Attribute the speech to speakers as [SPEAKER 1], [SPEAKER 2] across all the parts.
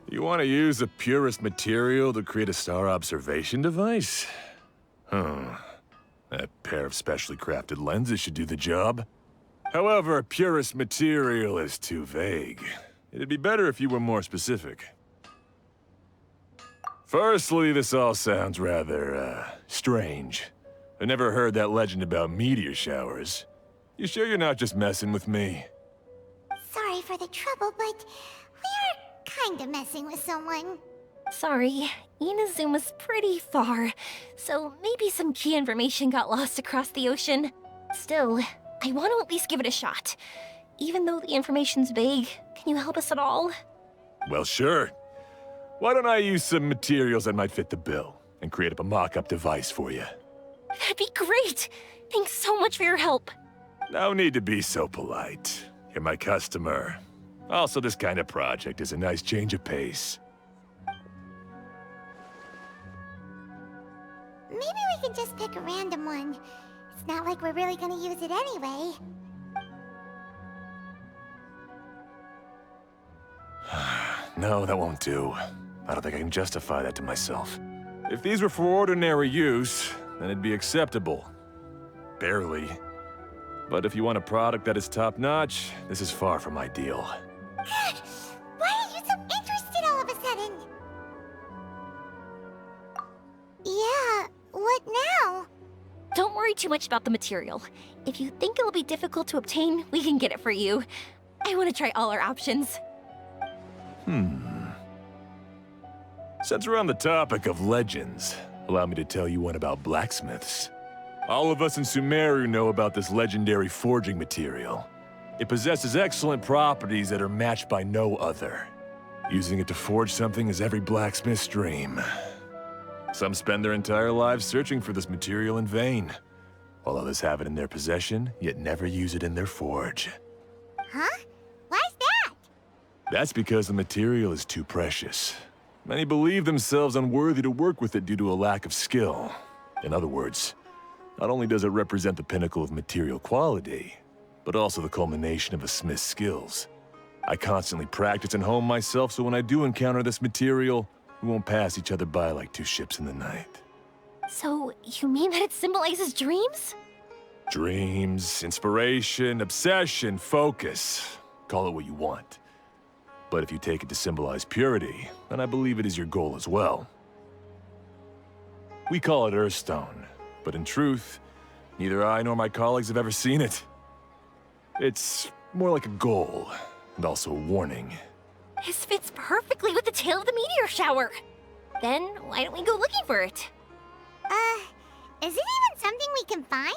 [SPEAKER 1] You want to use the purest material to create a star observation device? Huh. That pair of specially crafted lenses should do the job. However, purest material is too vague. It'd be better if you were more specific. Firstly, this all sounds rather, strange. I never heard that legend about meteor showers. You sure you're not just messing with me?
[SPEAKER 2] Sorry for the trouble, but we are kinda messing with someone.
[SPEAKER 3] Sorry, Inazoom was pretty far, so maybe some key information got lost across the ocean. Still, I want to at least give it a shot. Even though the information's vague, can you help us at all?
[SPEAKER 1] Well, sure. Why don't I use some materials that might fit the bill and create up a mock-up device for you?
[SPEAKER 3] That'd be great! Thanks so much for your help.
[SPEAKER 1] No need to be so polite. You're my customer. Also, this kind of project is a nice change of pace.
[SPEAKER 2] Maybe we can just pick a random one. It's not like we're really gonna use it anyway.
[SPEAKER 1] No, that won't do. I don't think I can justify that to myself. If these were for ordinary use, then it'd be acceptable. Barely. But if you want a product that is top-notch, this is far from ideal.
[SPEAKER 2] Why are you so interested all of a sudden? Yeah, what now?
[SPEAKER 3] Don't worry too much about the material. If you think it'll be difficult to obtain, we can get it for you. I want to try all our options.
[SPEAKER 1] Since we're on the topic of legends, allow me to tell you one about blacksmiths. All of us in Sumeru know about this legendary forging material. It possesses excellent properties that are matched by no other. Using it to forge something is every blacksmith's dream. Some spend their entire lives searching for this material in vain, while others have it in their possession, yet never use it in their forge.
[SPEAKER 2] Huh? Why's that?
[SPEAKER 1] That's because the material is too precious. Many believe themselves unworthy to work with it due to a lack of skill. In other words, not only does it represent the pinnacle of material quality, but also the culmination of a smith's skills. I constantly practice and hone myself, so when I do encounter this material, we won't pass each other by like two ships in the night.
[SPEAKER 3] So, you mean that it symbolizes dreams?
[SPEAKER 1] Dreams, inspiration, obsession, focus. Call it what you want. But if you take it to symbolize purity, then I believe it is your goal as well. We call it Urstone, but in truth, neither I nor my colleagues have ever seen it. It's more like a goal, and also a warning.
[SPEAKER 3] This fits perfectly with the tale of the meteor shower. Then, why don't we go looking for it?
[SPEAKER 2] Is it even something we can find?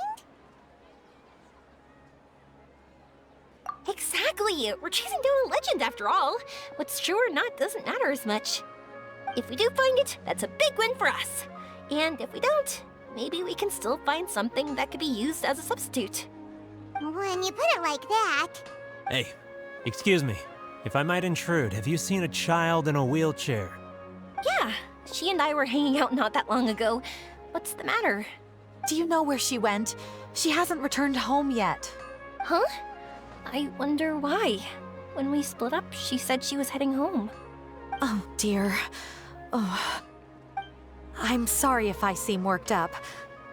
[SPEAKER 3] Exactly! We're chasing down a legend after all. What's true or not doesn't matter as much. If we do find it, that's a big win for us. And if we don't, maybe we can still find something that could be used as a substitute.
[SPEAKER 2] When you put it like that...
[SPEAKER 4] Hey, excuse me. If I might intrude, have you seen a child in a wheelchair?
[SPEAKER 3] Yeah, she and I were hanging out not that long ago. What's the matter?
[SPEAKER 5] Do you know where she went? She hasn't returned home yet.
[SPEAKER 3] Huh? I wonder why. When we split up, she said she was heading home.
[SPEAKER 5] Oh, dear. Oh. I'm sorry if I seem worked up.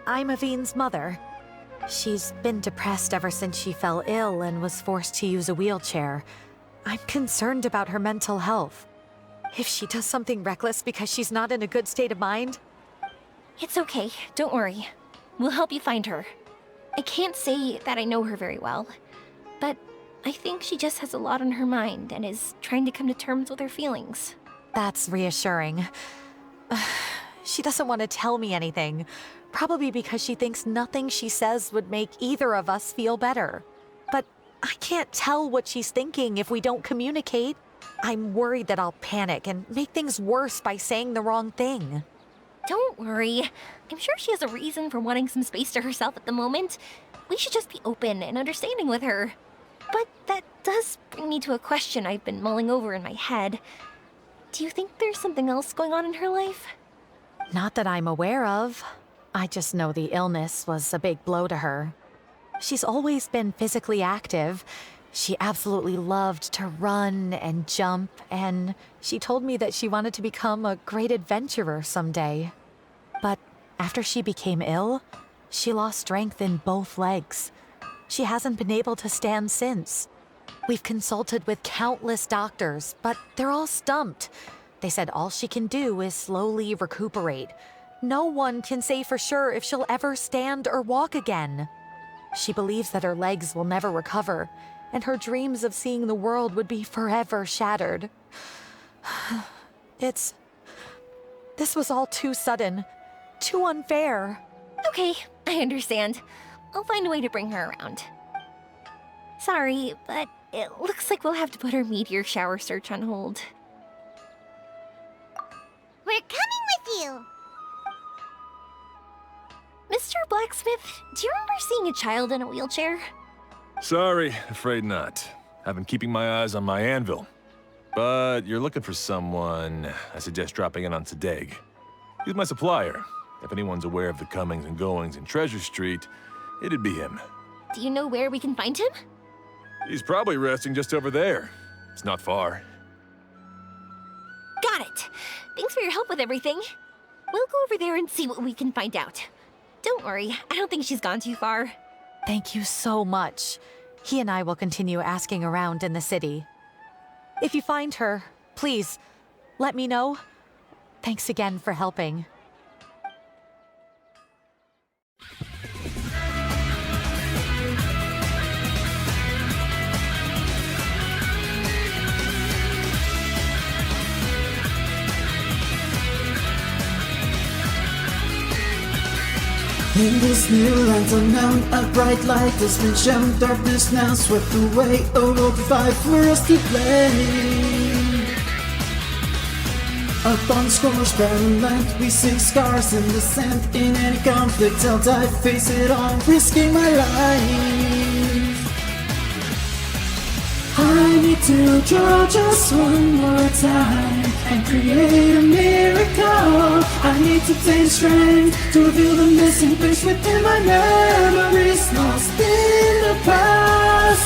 [SPEAKER 5] I'm Avine's mother. She's been depressed ever since she fell ill and was forced to use a wheelchair. I'm concerned about her mental health. If she does something reckless because she's not in a good state of mind...
[SPEAKER 3] It's okay, don't worry. We'll help you find her. I can't say that I know her very well, but I think she just has a lot on her mind and is trying to come to terms with her feelings.
[SPEAKER 5] That's reassuring. She doesn't want to tell me anything, probably because she thinks nothing she says would make either of us feel better. But I can't tell what she's thinking if we don't communicate. I'm worried that I'll panic and make things worse by saying the wrong thing.
[SPEAKER 3] Don't worry. I'm sure she has a reason for wanting some space to herself at the moment. We should just be open and understanding with her. But that does bring me to a question I've been mulling over in my head. Do you think there's something else going on in her life?
[SPEAKER 5] Not that I'm aware of. I just know the illness was a big blow to her. She's always been physically active. She absolutely loved to run and jump, and she told me that she wanted to become a great adventurer someday. But after she became ill, she lost strength in both legs. She hasn't been able to stand since. We've consulted with countless doctors, but they're all stumped. They said all she can do is slowly recuperate. No one can say for sure if she'll ever stand or walk again. She believes that her legs will never recover, and her dreams of seeing the world would be forever shattered. This was all too sudden, too unfair.
[SPEAKER 3] Okay, I understand. I'll find a way to bring her around. Sorry, but it looks like we'll have to put our meteor shower search on hold.
[SPEAKER 2] We're coming with you!
[SPEAKER 3] Mr. Blacksmith, do you remember seeing a child in a wheelchair?
[SPEAKER 1] Sorry, afraid not. I've been keeping my eyes on my anvil. But you're looking for someone, I suggest dropping in on Sadeg. He's my supplier. If anyone's aware of the comings and goings in Treasure Street, it'd be him.
[SPEAKER 3] Do you know where we can find him?
[SPEAKER 1] He's probably resting just over there. It's not far.
[SPEAKER 3] Got it. Thanks for your help with everything. We'll go over there and see what we can find out. Don't worry, I don't think she's gone too far.
[SPEAKER 5] Thank you so much. He and I will continue asking around in the city. If you find her, please, let me know. Thanks again for helping.
[SPEAKER 6] In this new land unknown, a bright light has been shown. Darkness now swept away, a world divide for us to play. Upon scorched barren land, we see scars in the sand. In any conflict, I'll dive, face it on, risking my life. I need to draw just one more time and create a miracle. I need to take strength to reveal the missing piece within my memories lost in the past.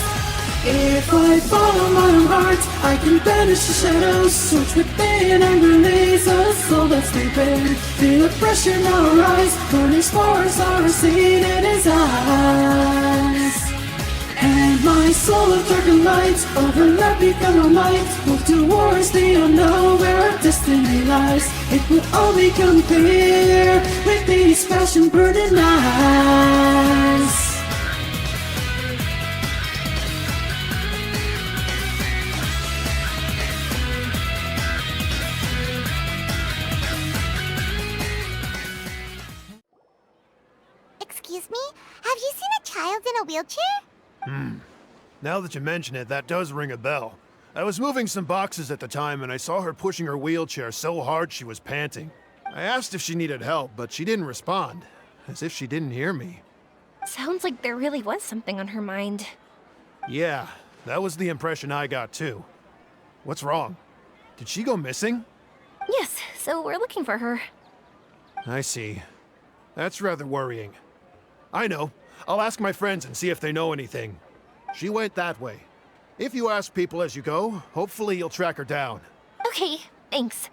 [SPEAKER 6] If I follow my own heart, I can banish the shadows, search within and release a soul that's sleeping. Feel the pressure now rise, burning spores are seen in his eyes. And my soul of darkened lights overlap, become a light. Move towards the unknown where our destiny lies. It will all become clear with these passion burning eyes.
[SPEAKER 2] Excuse me? Have you seen a child in a wheelchair?
[SPEAKER 7] Now that you mention it, that does ring a bell. I was moving some boxes at the time and I saw her pushing her wheelchair so hard she was panting. I asked if she needed help, but she didn't respond, as if she didn't hear me.
[SPEAKER 3] Sounds like there really was something on her mind.
[SPEAKER 7] Yeah, that was the impression I got too. What's wrong? Did she go missing?
[SPEAKER 3] Yes, so we're looking for her.
[SPEAKER 7] I see. That's rather worrying. I know. I'll ask my friends and see if they know anything. She went that way. If you ask people as you go, hopefully you'll track her down.
[SPEAKER 3] Okay, thanks.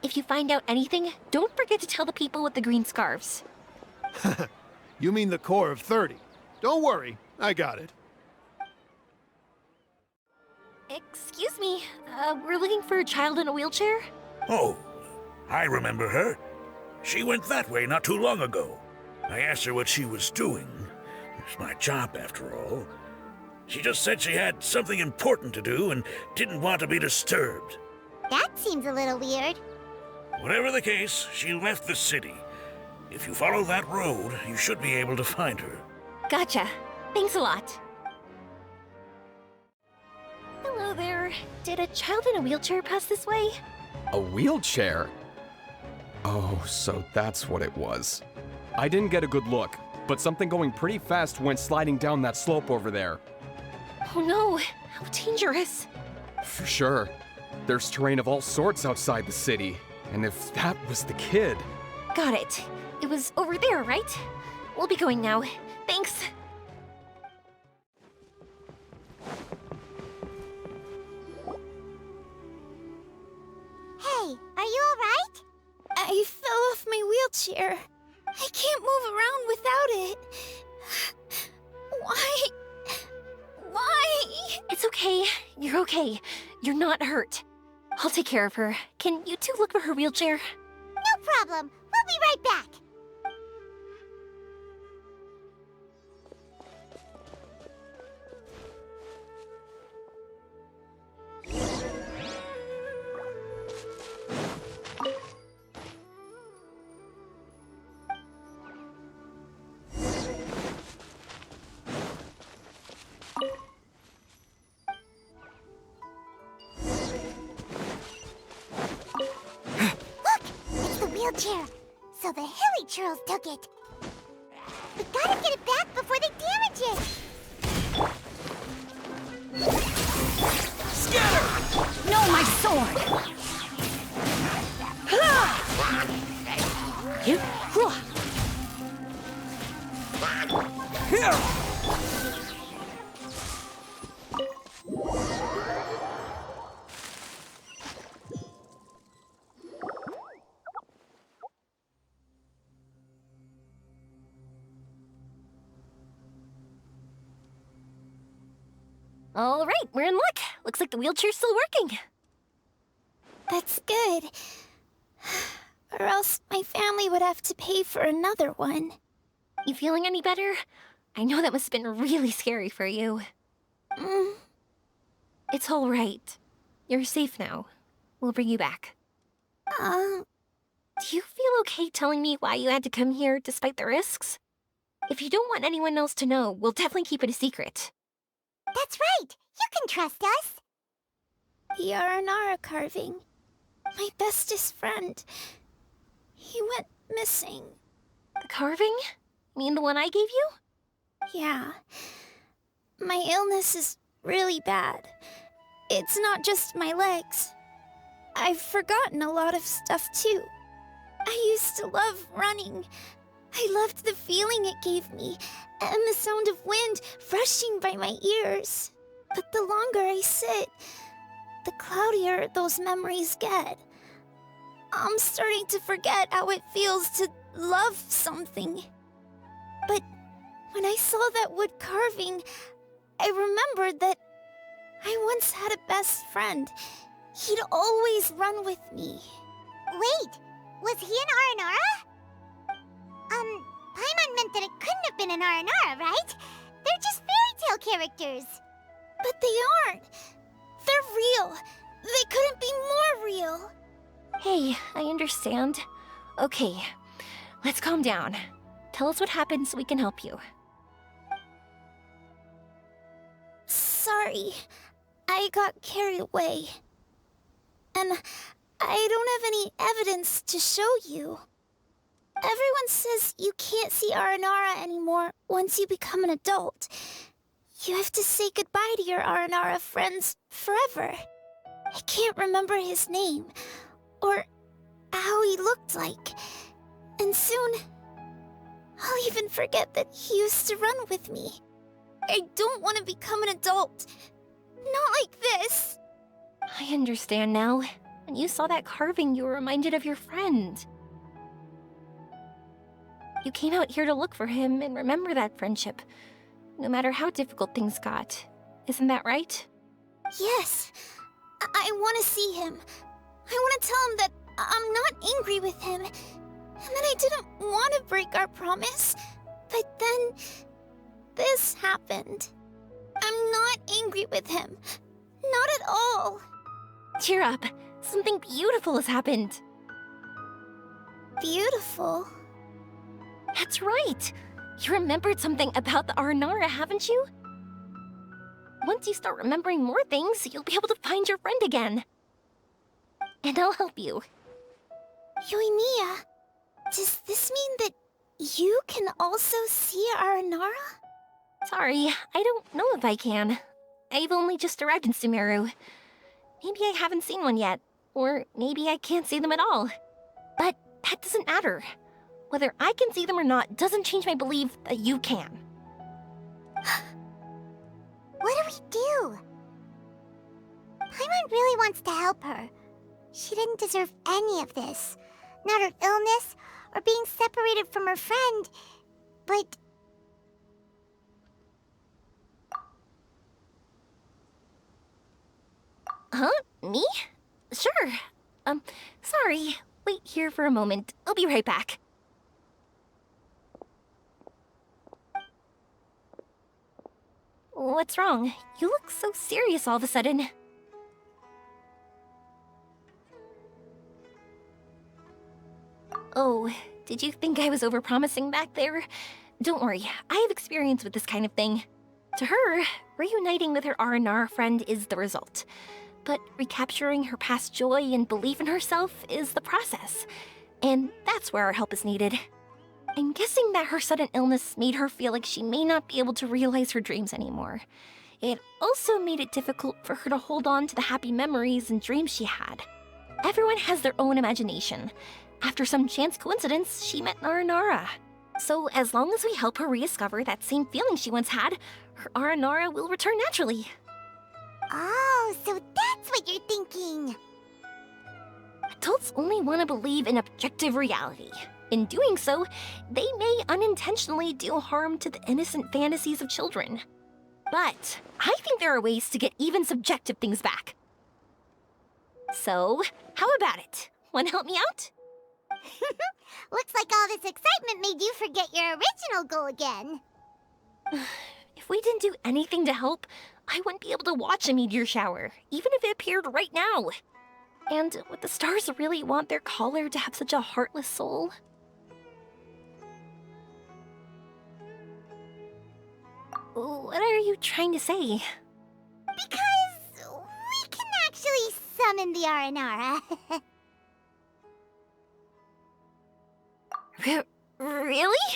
[SPEAKER 3] If you find out anything, don't forget to tell the people with the green scarves.
[SPEAKER 7] You mean the core of 30. Don't worry, I got it.
[SPEAKER 3] Excuse me, we're looking for a child in a wheelchair?
[SPEAKER 8] Oh, I remember her. She went that way not too long ago. I asked her what she was doing. It's my job, after all. She just said she had something important to do and didn't want to be disturbed.
[SPEAKER 2] That seems a little weird.
[SPEAKER 8] Whatever the case, she left the city. If you follow that road, you should be able to find her.
[SPEAKER 3] Gotcha. Thanks a lot. Hello there. Did a child in a wheelchair pass this way?
[SPEAKER 9] A wheelchair? Oh, so that's what it was. I didn't get a good look, but something going pretty fast went sliding down that slope over there.
[SPEAKER 3] Oh no, how dangerous.
[SPEAKER 9] For sure. There's terrain of all sorts outside the city, and if that was the kid...
[SPEAKER 3] Got it. It was over there, right? We'll be going now. Thanks.
[SPEAKER 2] wheelchair. I can't move around without it. Why? Why?
[SPEAKER 3] It's okay. You're okay. You're not hurt. I'll take care of her. Can you two look for her wheelchair?
[SPEAKER 2] No problem. We'll be right back. Wheelchair. So the hilly churls took it. We gotta get it back before they damage it.
[SPEAKER 5] Scatter! No, my sword!
[SPEAKER 3] All right, we're in luck. Looks like the wheelchair's still working.
[SPEAKER 2] That's good. Or else my family would have to pay for another one.
[SPEAKER 3] You feeling any better? I know that must have been really scary for you. It's all right. You're safe now. We'll bring you back. Do you feel okay telling me why you had to come here despite the risks? If you don't want anyone else to know, we'll definitely keep it a secret.
[SPEAKER 2] That's right. You can trust us. The Aranara carving. My bestest friend. He went missing.
[SPEAKER 3] The carving? Mean the one I gave you?
[SPEAKER 2] Yeah. My illness is really bad. It's not just my legs. I've forgotten a lot of stuff too. I used to love running. I loved the feeling it gave me, and the sound of wind rushing by my ears. But the longer I sit, the cloudier those memories get. I'm starting to forget how it feels to love something. But when I saw that wood carving, I remembered that I once had a best friend. He'd always run with me. Wait, was he an Aranara? Paimon meant that it couldn't have been an Aranara, right? They're just fairy tale characters. But they aren't. They're real. They couldn't be more real.
[SPEAKER 3] Hey, I understand. Okay, let's calm down. Tell us what happened so we can help you.
[SPEAKER 2] Sorry, I got carried away. And I don't have any evidence to show you. Everyone says you can't see Aranara anymore once you become an adult. You have to say goodbye to your Aranara friends forever. I can't remember his name, or how he looked like. And soon, I'll even forget that he used to run with me. I don't want to become an adult. Not like this.
[SPEAKER 3] I understand now. When you saw that carving, you were reminded of your friend. You came out here to look for him and remember that friendship, no matter how difficult things got. Isn't that right?
[SPEAKER 2] Yes. I want to see him. I want to tell him that I'm not angry with him, and that I didn't want to break our promise. But then, this happened. I'm not angry with him. Not at all.
[SPEAKER 3] Cheer up. Something beautiful has happened.
[SPEAKER 2] Beautiful?
[SPEAKER 3] That's right. You remembered something about the Aranara, haven't you? Once you start remembering more things, you'll be able to find your friend again. And I'll help you.
[SPEAKER 2] Yoimiya, does this mean that you can also see Aranara?
[SPEAKER 3] Sorry, I don't know if I can. I've only just arrived in Sumeru. Maybe I haven't seen one yet, or maybe I can't see them at all. But that doesn't matter. Whether I can see them or not doesn't change my belief that you can.
[SPEAKER 2] What do we do? Paimon really wants to help her. She didn't deserve any of this. Not her illness,
[SPEAKER 10] or being separated from her friend, but...
[SPEAKER 3] Huh? Me? Sure. Sorry. Wait here for a moment. I'll be right back. What's wrong? You look so serious all of a sudden. Oh, did you think I was overpromising back there? Don't worry, I have experience with this kind of thing. To her, reuniting with her R&R friend is the result. But recapturing her past joy and belief in herself is the process. And that's where our help is needed. I'm guessing that her sudden illness made her feel like she may not be able to realize her dreams anymore. It also made it difficult for her to hold on to the happy memories and dreams she had. Everyone has their own imagination. After some chance coincidence, she met Naranara. So as long as we help her rediscover that same feeling she once had, her Aranara will return naturally.
[SPEAKER 10] Oh, so that's what you're thinking.
[SPEAKER 3] Adults only want to believe in objective reality. In doing so, they may unintentionally do harm to the innocent fantasies of children. But I think there are ways to get even subjective things back. So, how about it? Want to help me out?
[SPEAKER 10] Looks like all this excitement made you forget your original goal again.
[SPEAKER 3] If we didn't do anything to help, I wouldn't be able to watch a meteor shower, even if it appeared right now. And would the stars really want their caller to have such a heartless soul? What are you trying to say?
[SPEAKER 10] Because we can actually summon the Aranara.
[SPEAKER 3] Really?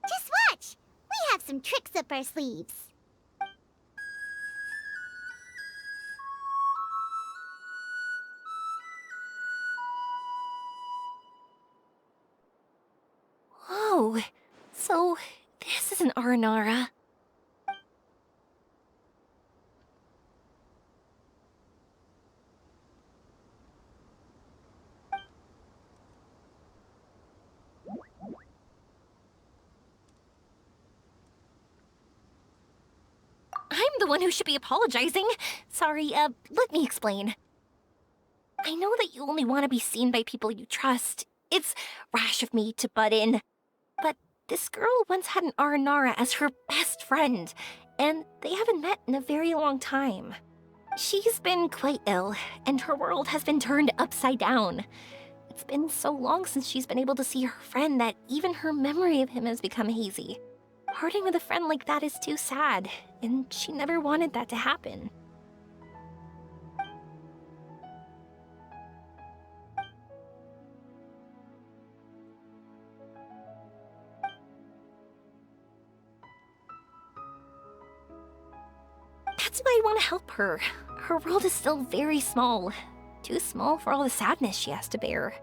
[SPEAKER 10] Just watch! We have some tricks up our sleeves.
[SPEAKER 3] Whoa, so this is an Aranara. I'm the one who should be apologizing. Sorry, let me explain. I know that you only want to be seen by people you trust. It's rash of me to butt in. But this girl once had an Aranara as her best friend, and they haven't met in a very long time. She's been quite ill, and her world has been turned upside down. It's been so long since she's been able to see her friend that even her memory of him has become hazy. Parting with a friend like that is too sad, and she never wanted that to happen. That's why I want to help her. Her world is still very small. Too small for all the sadness she has to bear.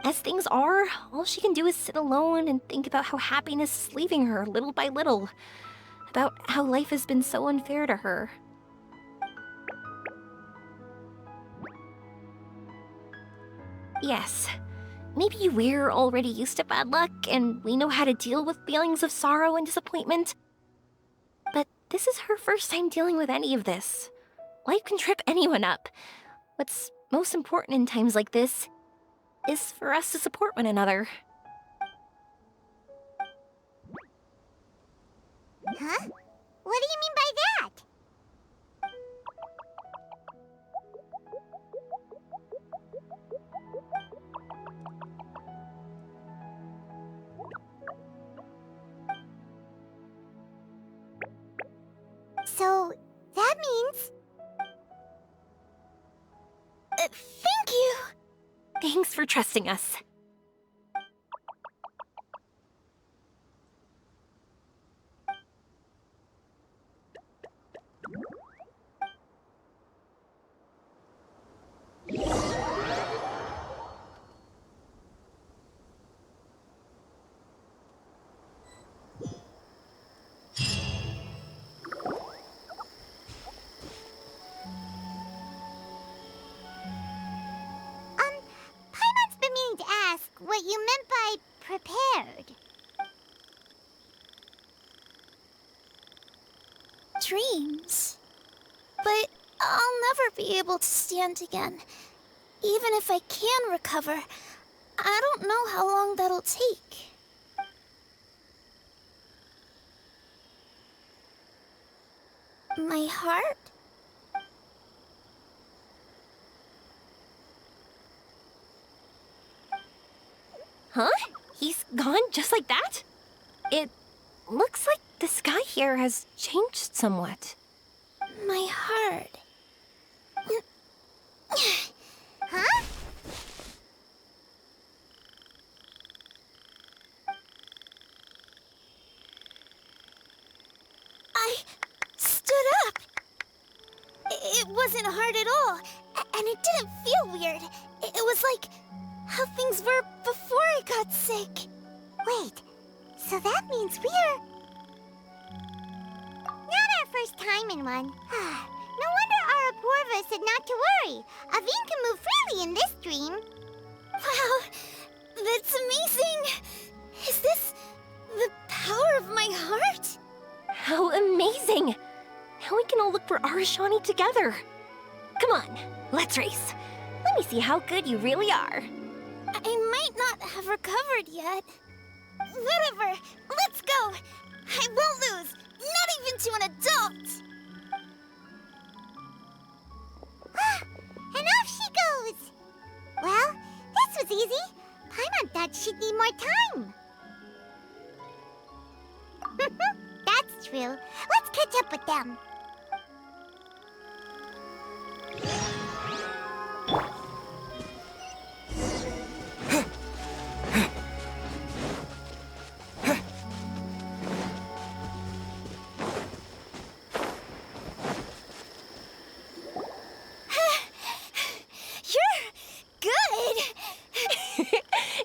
[SPEAKER 3] As things are, all she can do is sit alone and think about how happiness is leaving her little by little. About how life has been so unfair to her. Yes, maybe we're already used to bad luck and we know how to deal with feelings of sorrow and disappointment. But this is her first time dealing with any of this. Life can trip anyone up. What's most important in times like this is for us to support one another.
[SPEAKER 10] Huh? What do you mean by that? So, that means...
[SPEAKER 3] Thank you! Thanks for trusting us.
[SPEAKER 10] Paimon's been meaning to prepared.
[SPEAKER 2] Dreams. But I'll never be able to stand again. Even if I can recover, I don't know how long that'll take. My heart?
[SPEAKER 3] Huh? He's gone just like that? It looks like the sky here has changed somewhat.
[SPEAKER 2] My heart.
[SPEAKER 10] Huh?
[SPEAKER 2] I stood up. It wasn't hard at all, and it didn't feel weird. It was like how things were before I got sick.
[SPEAKER 10] Wait, so that means we're... not our first time in one. No wonder our Apoorva said not to worry. Aveen can move freely in this dream.
[SPEAKER 2] Wow, that's amazing. Is this the power of my heart?
[SPEAKER 3] How amazing! Now we can all look for Arashani together. Come on, let's race. Let me see how good you really are.
[SPEAKER 2] I might not have recovered yet. Whatever, let's go. I won't lose, not even to an adult.
[SPEAKER 10] And off she goes. Well, this was easy. Paimon thought she'd need more time. That's true. Let's catch up with them.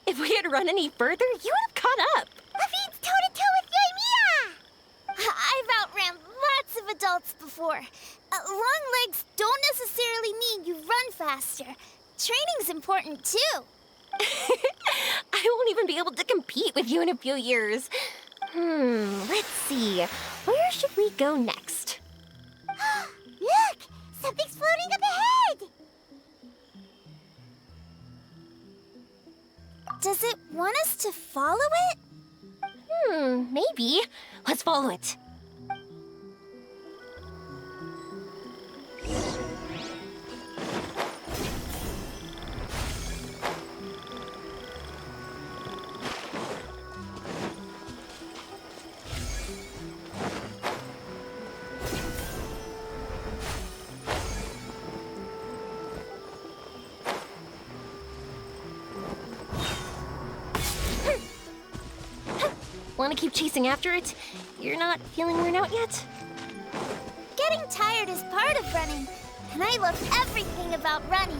[SPEAKER 3] If we had run any further, you would have caught up.
[SPEAKER 10] Aveen's toe-to-toe with Yoimiya!
[SPEAKER 2] I've outran lots of adults before. Long legs don't necessarily mean you run faster. Training's important too.
[SPEAKER 3] I won't even be able to compete with you in a few years. Let's see. Where should we go next?
[SPEAKER 10] Look! Something's floating up ahead!
[SPEAKER 2] Does it want us to follow it?
[SPEAKER 3] Maybe. Let's follow it. Want to keep chasing after it? You're not feeling worn out yet?
[SPEAKER 2] Getting tired is part of running, and I love everything about running.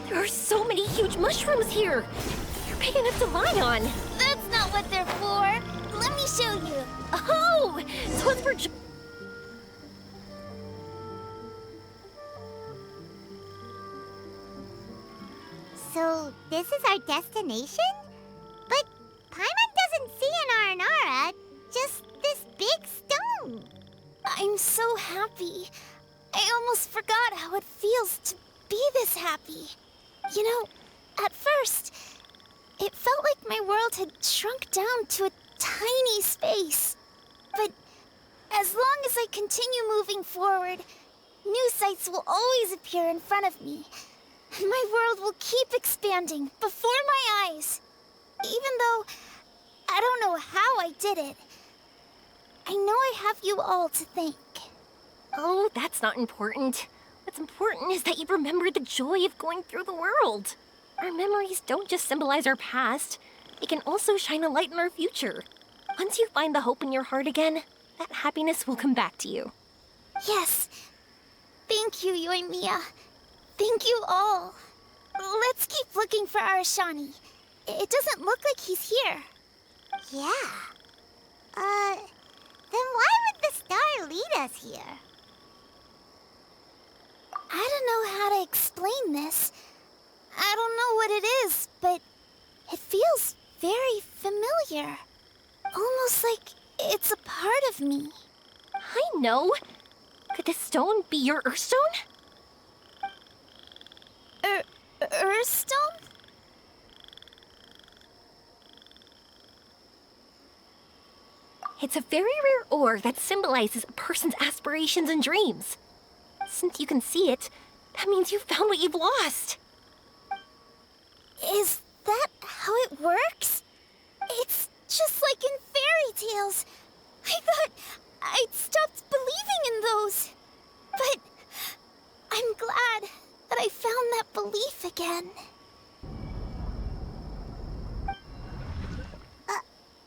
[SPEAKER 3] There are so many huge mushrooms here! They're big enough to lie on!
[SPEAKER 2] That's not what they're for! Let me show you!
[SPEAKER 3] Oh! So it's for...
[SPEAKER 10] So, this is our destination? But Paimon doesn't see an Aranara, just this big stone.
[SPEAKER 2] I'm so happy. I almost forgot how it feels to be this happy. You know, at first, it felt like my world had shrunk down to a tiny space. But as long as I continue moving forward, new sights will always appear in front of me. And my world will keep expanding before my eyes. Even though I don't know how I did it, I know I have you all to thank.
[SPEAKER 3] Oh, that's not important. What's important is that you remember the joy of going through the world. Our memories don't just symbolize our past, they can also shine a light in our future. Once you find the hope in your heart again, that happiness will come back to you.
[SPEAKER 2] Yes. Thank you, Yoimiya. Thank you all. Let's keep looking for Arashani. It doesn't look like he's here.
[SPEAKER 10] Yeah. Then why would the star lead us here?
[SPEAKER 2] I don't know how to explain this. I don't know what it is, but it feels very familiar. Almost like it's a part of me.
[SPEAKER 3] I know. Could this stone be your Urstone?
[SPEAKER 2] Urstone?
[SPEAKER 3] It's a very rare ore that symbolizes a person's aspirations and dreams. Since you can see it, that means you've found what you've lost.
[SPEAKER 2] Is that how it works? It's just like in fairy tales. I thought I'd stopped believing in those. But I'm glad that I found that belief again.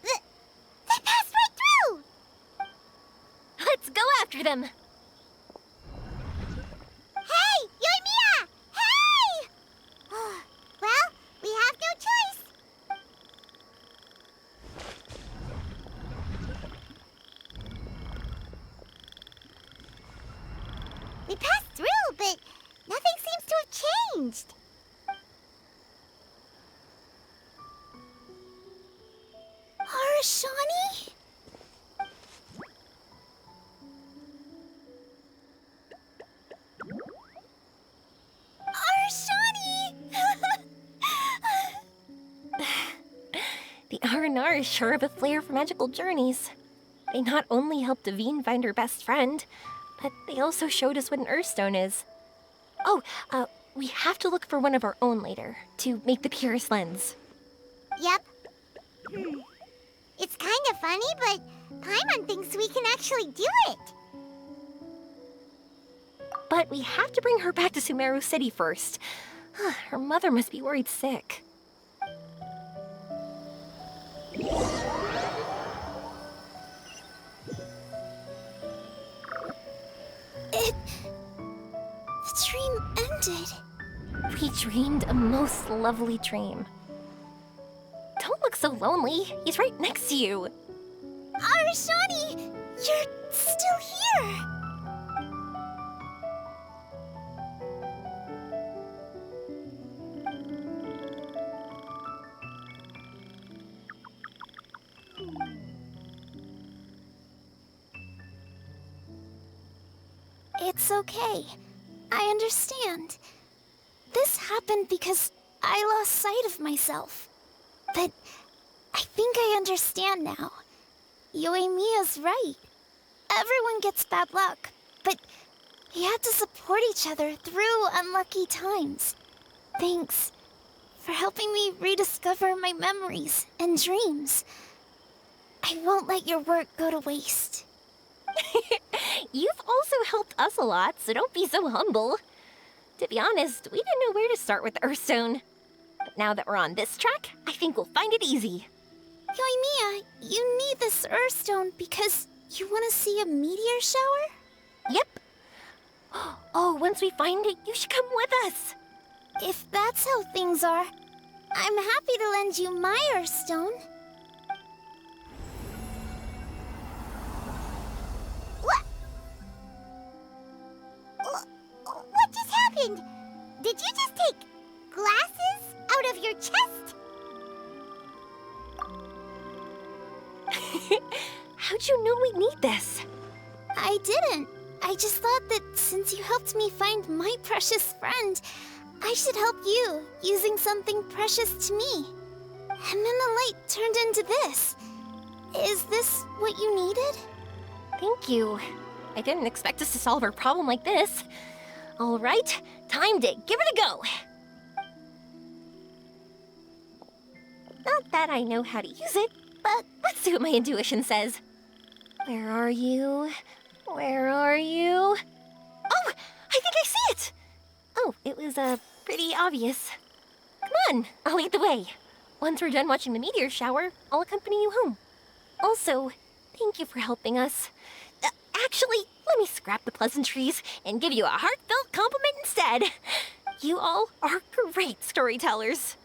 [SPEAKER 10] They passed right through!
[SPEAKER 3] Let's go after them.
[SPEAKER 10] Hey, Yoimiya! Hey! Well, we have no choice. We passed through, but nothing seems to have changed.
[SPEAKER 2] Arashani? Arashani!
[SPEAKER 3] The R&R is sure of a flair for magical journeys. They not only helped Devine find her best friend, but they also showed us what an Urstone is. Oh, we have to look for one of our own later, to make the purest lens.
[SPEAKER 10] Yep. It's kind of funny, but Paimon thinks we can actually do it.
[SPEAKER 3] But we have to bring her back to Sumeru City first. Her mother must be worried sick.
[SPEAKER 2] The dream ended.
[SPEAKER 3] We dreamed a most lovely dream. Don't look so lonely. He's right next to you.
[SPEAKER 2] Arashani! You're still here! It's okay. I understand. This happened because I lost sight of myself. But I think I understand now. Yoimiya's right. Everyone gets bad luck, but we have to support each other through unlucky times. Thanks for helping me rediscover my memories and dreams. I won't let your work go to waste.
[SPEAKER 3] You've also helped us a lot, so don't be so humble. To be honest, we didn't know where to start with the Urstone. But now that we're on this track, I think we'll find it easy.
[SPEAKER 2] Yoimiya, you need this Urstone because you want to see a meteor shower?
[SPEAKER 3] Yep. Oh, once we find it, you should come with us.
[SPEAKER 2] If that's how things are, I'm happy to lend you my Urstone.
[SPEAKER 10] What just happened? Did you just take glasses out of your chest?
[SPEAKER 3] How'd you know we need this?
[SPEAKER 2] I didn't. I just thought that since you helped me find my precious friend, I should help you using something precious to me. And then the light turned into this. Is this what you needed?
[SPEAKER 3] Thank you. I didn't expect us to solve our problem like this. All right, time to give it a go. Not that I know how to use it, but let's see what my intuition says. Where are you? Where are you? Oh, I think I see it! Oh, it was, pretty obvious. Come on, I'll lead the way. Once we're done watching the meteor shower, I'll accompany you home. Also, thank you for helping us. Actually, let me scrap the pleasantries and give you a heartfelt compliment instead. You all are great storytellers.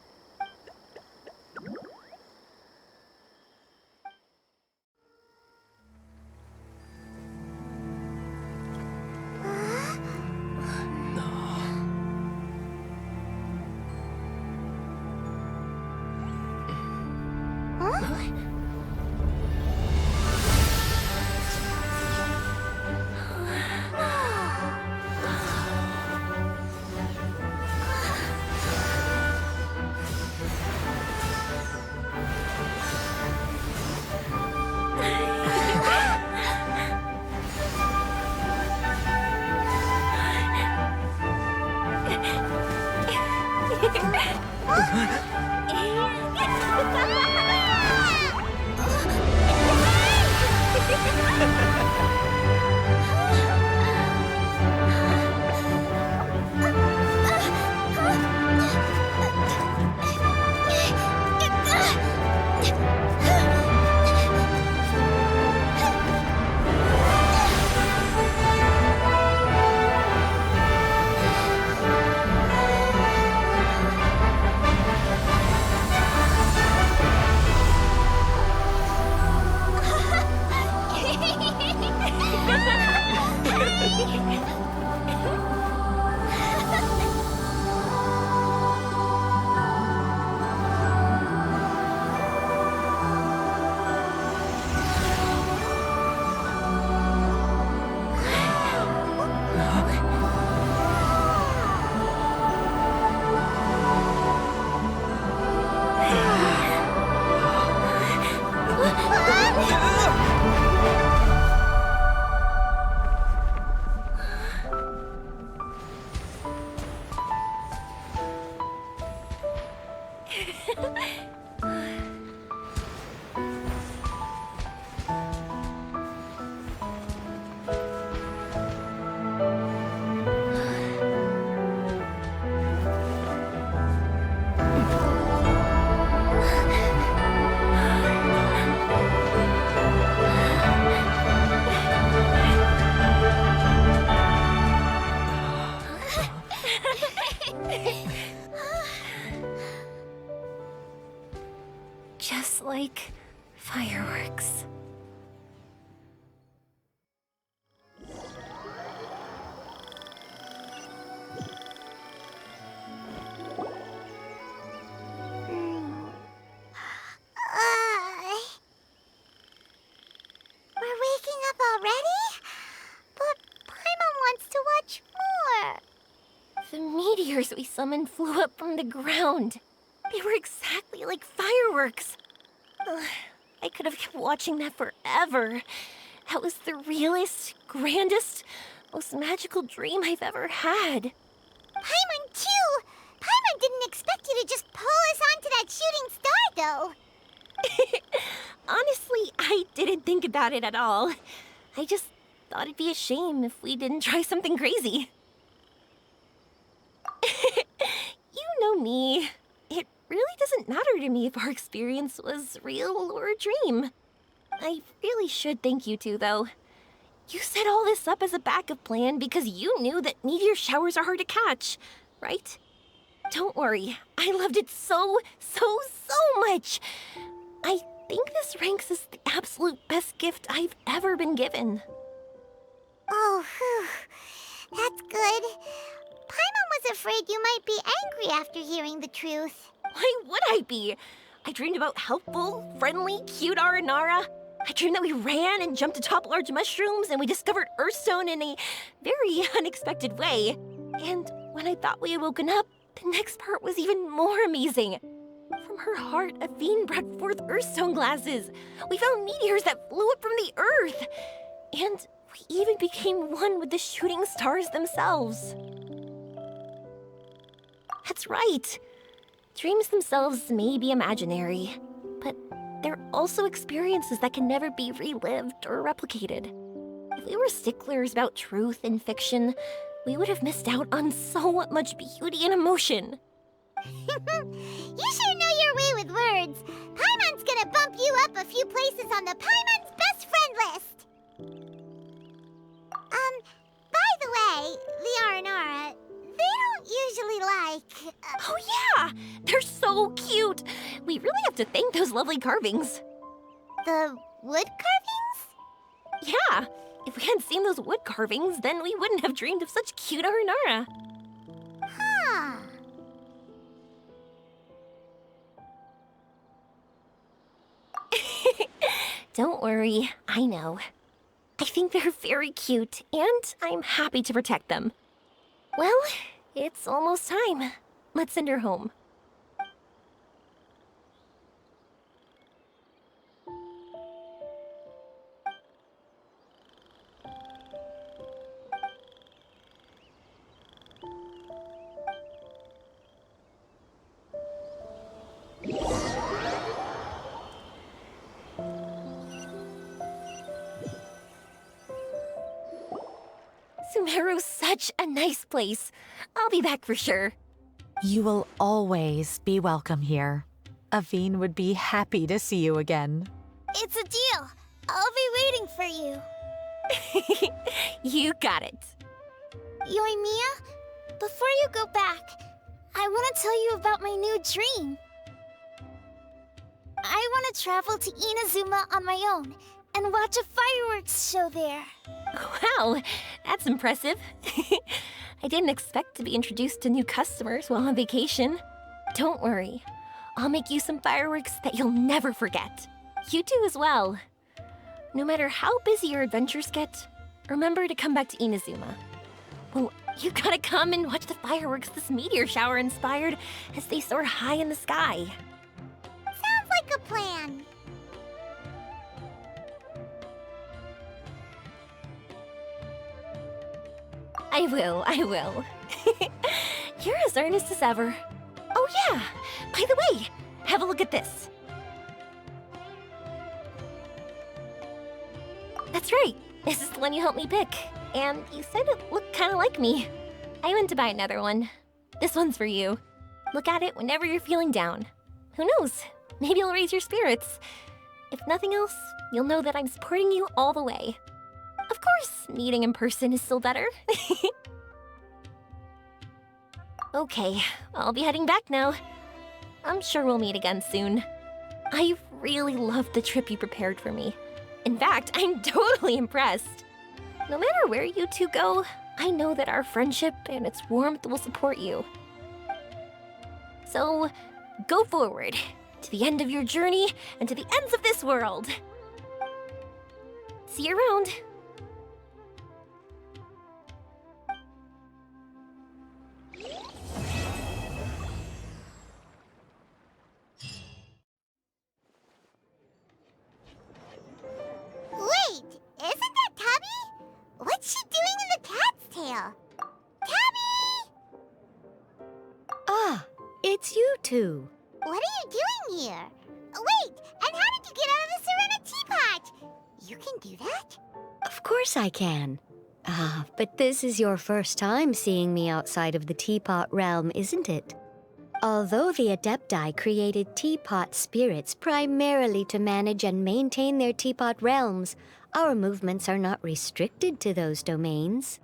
[SPEAKER 3] Just like fireworks.
[SPEAKER 10] We're waking up already? But Paimon wants to watch more.
[SPEAKER 3] The meteors we summoned flew up from the ground. They were exactly like fireworks. Ugh, I could have kept watching that forever. That was the realest, grandest, most magical dream I've ever had.
[SPEAKER 10] Paimon, too! Paimon didn't expect you to just pull us onto that shooting star, though.
[SPEAKER 3] Honestly, I didn't think about it at all. I just thought it'd be a shame if we didn't try something crazy. You know me. It really doesn't matter to me if our experience was real or a dream. I really should thank you two, though. You set all this up as a backup plan because you knew that meteor showers are hard to catch, right? Don't worry, I loved it so much. I think this ranks as the absolute best gift I've ever been given.
[SPEAKER 10] Oh, whew. That's good. Paimon was afraid you might be angry after hearing the truth.
[SPEAKER 3] Why would I be? I dreamed about helpful, friendly, cute Aranara. I dreamed that we ran and jumped atop large mushrooms and we discovered Urstone in a very unexpected way. And when I thought we had woken up, the next part was even more amazing. From her heart, Aveen brought forth Urstone glasses. We found meteors that flew up from the earth. And we even became one with the shooting stars themselves. That's right. Dreams themselves may be imaginary, but they're also experiences that can never be relived or replicated. If we were sticklers about truth in fiction, we would have missed out on so much beauty and emotion.
[SPEAKER 10] You sure know your way with words. Paimon's gonna bump you up a few places on the Paimon's best friend list. By the way, the Aranara, they don't usually like...
[SPEAKER 3] Oh yeah! They're so cute! We really have to thank those lovely carvings.
[SPEAKER 10] The wood carvings?
[SPEAKER 3] Yeah! If we hadn't seen those wood carvings, then we wouldn't have dreamed of such cute Aranara.
[SPEAKER 10] Huh.
[SPEAKER 3] Don't worry, I know. I think they're very cute, and I'm happy to protect them. Well, it's almost time. Let's send her home. Sumeru's such a nice place. I'll be back for sure.
[SPEAKER 5] You will always be welcome here. Aveen would be happy to see you again.
[SPEAKER 2] It's a deal. I'll be waiting for you.
[SPEAKER 3] You got it.
[SPEAKER 2] Yoimiya, before you go back, I want to tell you about my new dream. I want to travel to Inazuma on my own and watch a fireworks show there.
[SPEAKER 3] Wow, that's impressive. I didn't expect to be introduced to new customers while on vacation. Don't worry, I'll make you some fireworks that you'll never forget. You do as well. No matter how busy your adventures get, remember to come back to Inazuma. Well, you gotta come and watch the fireworks this meteor shower inspired as they soar high in the sky.
[SPEAKER 10] Sounds like a plan.
[SPEAKER 3] I will. You're as earnest as ever. Oh yeah, by the way, have a look at this. That's right, this is the one you helped me pick, and you said it looked kind of like me. I went to buy another one. This one's for you. Look at it whenever you're feeling down. Who knows, maybe it'll raise your spirits. If nothing else, you'll know that I'm supporting you all the way. Of course, meeting in person is still better. Okay, I'll be heading back now. I'm sure we'll meet again soon. I really loved the trip you prepared for me. In fact, I'm totally impressed. No matter where you two go, I know that our friendship and its warmth will support you. So, go forward, to the end of your journey and to the ends of this world. See you around.
[SPEAKER 10] Wait, isn't that Tabby? What's she doing in the cat's tail? Tabby!
[SPEAKER 11] Ah, it's you two.
[SPEAKER 10] What are you doing here? Wait, and how did you get out of the Serena teapot? You can do that?
[SPEAKER 11] Of course I can. Ah, but this is your first time seeing me outside of the teapot realm, isn't it? Although the Adepti created teapot spirits primarily to manage and maintain their teapot realms, our movements are not restricted to those domains.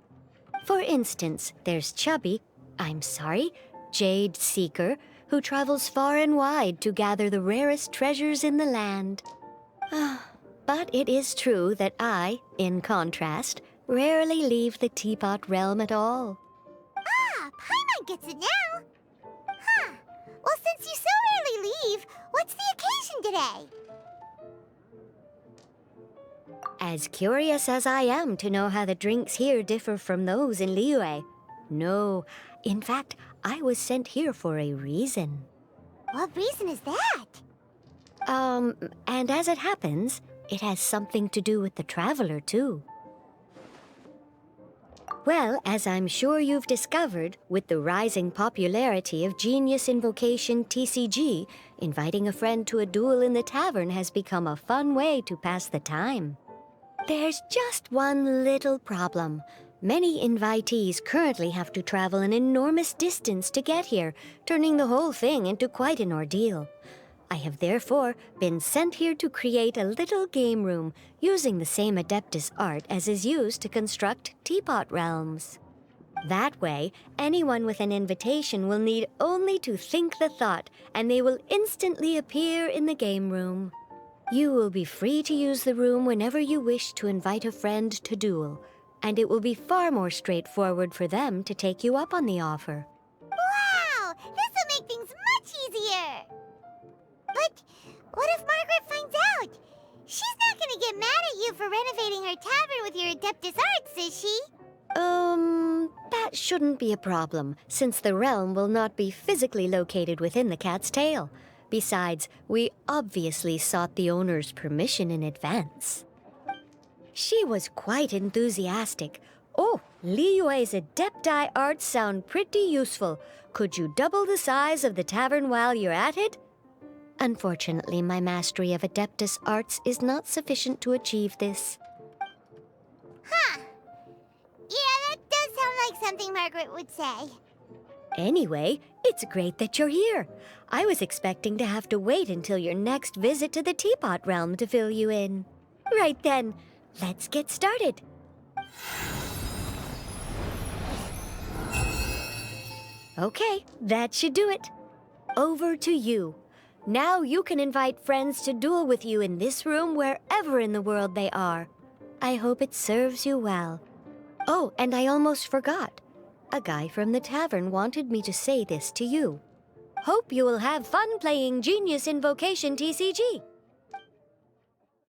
[SPEAKER 11] For instance, there's Jade Seeker, who travels far and wide to gather the rarest treasures in the land. But it is true that I, in contrast, rarely leave the teapot realm at all.
[SPEAKER 10] Ah, Paimon gets it now. Huh. Well, since you so rarely leave, what's the occasion today?
[SPEAKER 11] As curious as I am to know how the drinks here differ from those in Liyue. No, in fact, I was sent here for a reason.
[SPEAKER 10] What reason is that?
[SPEAKER 11] And as it happens, it has something to do with the Traveler, too. Well, as I'm sure you've discovered, with the rising popularity of Genius Invocation TCG, inviting a friend to a duel in the tavern has become a fun way to pass the time. There's just one little problem. Many invitees currently have to travel an enormous distance to get here, turning the whole thing into quite an ordeal. I have therefore been sent here to create a little game room using the same Adeptus art as is used to construct teapot realms. That way, anyone with an invitation will need only to think the thought, and they will instantly appear in the game room. You will be free to use the room whenever you wish to invite a friend to duel, and it will be far more straightforward for them to take you up on the offer.
[SPEAKER 10] Wow! This will make things much easier! But what if Margaret finds out? She's not gonna get mad at you for renovating her tavern with your Adeptus arts, is she?
[SPEAKER 11] That shouldn't be a problem, since the realm will not be physically located within the cat's tail. Besides, we obviously sought the owner's permission in advance. She was quite enthusiastic. Oh, Liyue's Adepti arts sound pretty useful. Could you double the size of the tavern while you're at it? Unfortunately, my mastery of Adeptus arts is not sufficient to achieve this.
[SPEAKER 10] Huh. Yeah, that does sound like something Margaret would say.
[SPEAKER 11] Anyway, it's great that you're here. I was expecting to have to wait until your next visit to the Teapot Realm to fill you in. Right then, let's get started. Okay, that should do it. Over to you. Now you can invite friends to duel with you in this room wherever in the world they are. I hope it serves you well. Oh, and I almost forgot. A guy from the tavern wanted me to say this to you. Hope you will have fun playing Genius Invocation TCG.